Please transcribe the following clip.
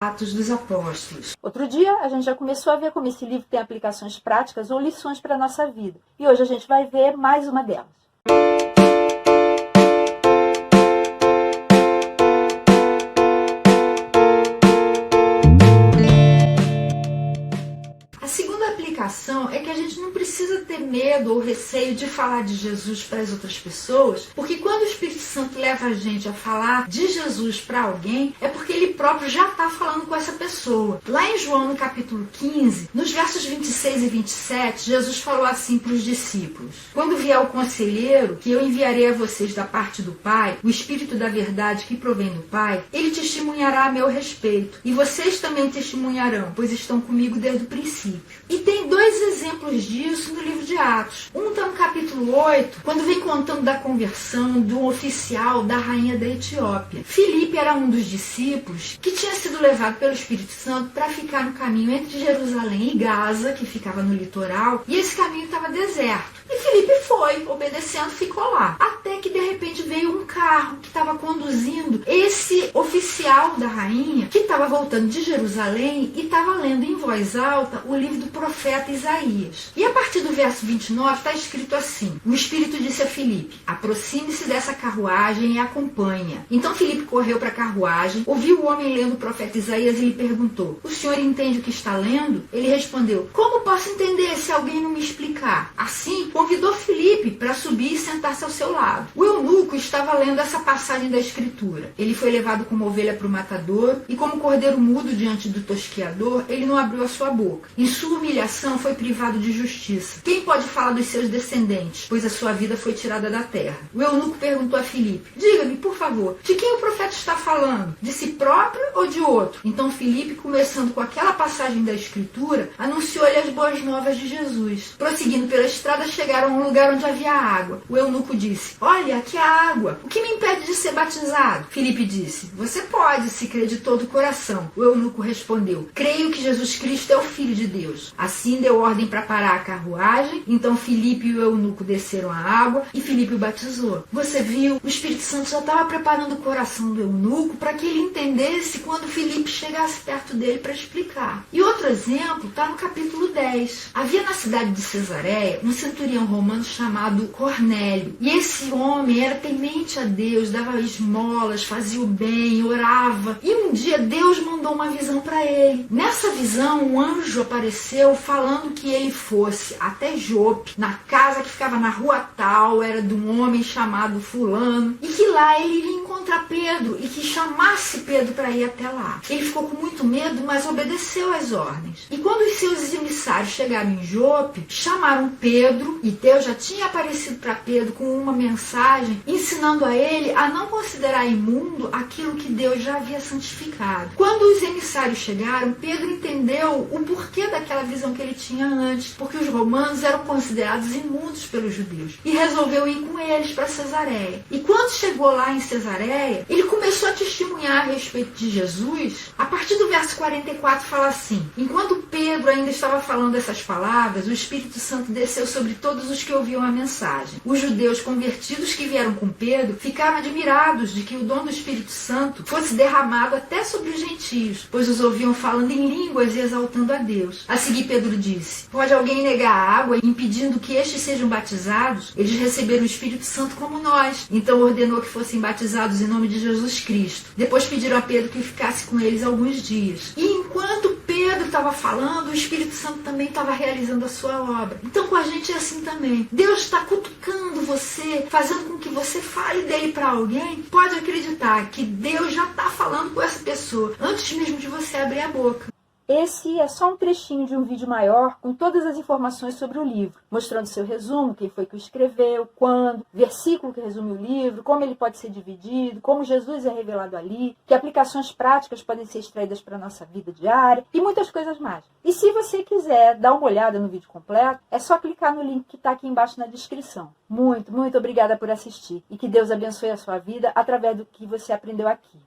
Atos dos Apóstolos. Outro dia, a gente já começou a ver como esse livro tem aplicações práticas ou lições para a nossa vida. E hoje a gente vai ver mais uma delas. É que a gente não precisa ter medo ou receio de falar de Jesus para as outras pessoas, porque quando o Espírito Santo leva a gente a falar de Jesus para alguém, é porque ele próprio já está falando com essa pessoa. Lá em João, no capítulo 15, nos versos 26 e 27, Jesus falou assim para os discípulos: quando vier o conselheiro, que eu enviarei a vocês da parte do Pai, o Espírito da verdade que provém do Pai, ele testemunhará a meu respeito, e vocês também testemunharão, pois estão comigo desde o princípio. E tem dois exemplos disso no livro de Atos. Um está no capítulo 8, quando vem contando da conversão de um oficial da rainha da Etiópia. Filipe era um dos discípulos que tinha sido levado pelo Espírito Santo para ficar no caminho entre Jerusalém e Gaza, que ficava no litoral, e esse caminho estava deserto. E Filipe foi, obedecendo, ficou lá. Até que de repente veio um carro que estava conduzindo esse oficial da rainha, que estava voltando de Jerusalém e estava lendo em voz alta o livro do profeta Isaías. E a partir do verso 29 está escrito assim: o Espírito disse a Filipe: aproxime-se dessa carruagem e acompanha. Então Filipe correu para a carruagem, ouviu o homem lendo o profeta Isaías e lhe perguntou: o senhor entende o que está lendo? Ele respondeu: como posso entender se alguém não me explicar? Assim, convidou Filipe para subir e sentar-se ao seu lado. O eunuco estava lendo essa passagem da Escritura. Ele foi levado como ovelha para o matadouro, e como cordeiro mudo diante do tosquiador, ele não abriu a sua boca. Em sua humilhação foi privado de justiça. Quem pode falar dos seus descendentes? Pois a sua vida foi tirada da terra. O eunuco perguntou a Filipe: diga-me, por favor, de quem o profeta está falando? De si próprio ou de outro? Então Filipe, começando com aquela passagem da Escritura, anunciou-lhe as boas novas de Jesus. Prosseguindo pela estrada, chegaram a um lugar onde havia água. O eunuco disse: olha, aqui há água. O que me impede de ser batizado? Filipe disse: você pode, se crê de todo o coração. O eunuco respondeu: creio que Jesus Cristo é o Filho de Deus. Assim deu ordem para parar a carruagem. Então Filipe e o eunuco desceram a água e Filipe o batizou. Você viu? O Espírito Santo já estava preparando o coração do eunuco para que ele entendesse quando Filipe chegasse perto dele para explicar. E outro exemplo está no capítulo 10. Havia na cidade de Cesareia um centurião romano chamado Cornélio. E esse homem era temente a Deus, dava esmolas, fazia o bem, orava. E um dia Deus mandou uma visão para ele. Nessa visão, um anjo apareceu falando que ele fosse até Jope, na casa que ficava na rua tal, era de um homem chamado fulano, e que lá ele iria encontrar Pedro e que chamasse Pedro para ir até lá. Ele ficou com muito medo, mas obedeceu às ordens. E quando os seus emissários chegaram em Jope, chamaram Pedro, e Deus já tinha aparecido para Pedro com uma mensagem ensinando a ele a não considerar imundo aquilo que Deus já havia santificado. Quando os emissários chegaram, Pedro entendeu o porquê daquela visão que ele tinha antes, porque os romanos eram considerados imundos pelos judeus, e resolveu ir com eles para Cesareia. E quando chegou lá em Cesareia, ele começou a testemunhar a respeito de Jesus. A partir do verso 44 fala assim: enquanto Pedro ainda estava falando essas palavras, o Espírito Santo desceu sobre todos os que ouviam a mensagem. Os judeus convertidos que vieram com Pedro ficaram admirados de que o dom do Espírito Santo fosse derramado até sobre os gentios, pois os ouviam falando em línguas e exaltando a Deus. A seguir Pedro disse: pode alguém negar a água, impedindo que estes sejam batizados? Eles receberam o Espírito Santo como nós. Então ordenou que fossem batizados em nome de Jesus Cristo. Depois pediram a Pedro que ficasse com eles alguns dias. E enquanto Pedro estava falando, o Espírito Santo também estava realizando a sua obra. Então com a gente é assim também. Deus está cutucando você, fazendo com que você fale dele para alguém. Pode acreditar que Deus já está falando com essa pessoa antes mesmo de você abrir a boca. Esse é só um trechinho de um vídeo maior com todas as informações sobre o livro, mostrando seu resumo, quem foi que o escreveu, quando, versículo que resume o livro, como ele pode ser dividido, como Jesus é revelado ali, que aplicações práticas podem ser extraídas para a nossa vida diária e muitas coisas mais. E se você quiser dar uma olhada no vídeo completo, é só clicar no link que está aqui embaixo na descrição. Muito, muito obrigada por assistir e que Deus abençoe a sua vida através do que você aprendeu aqui.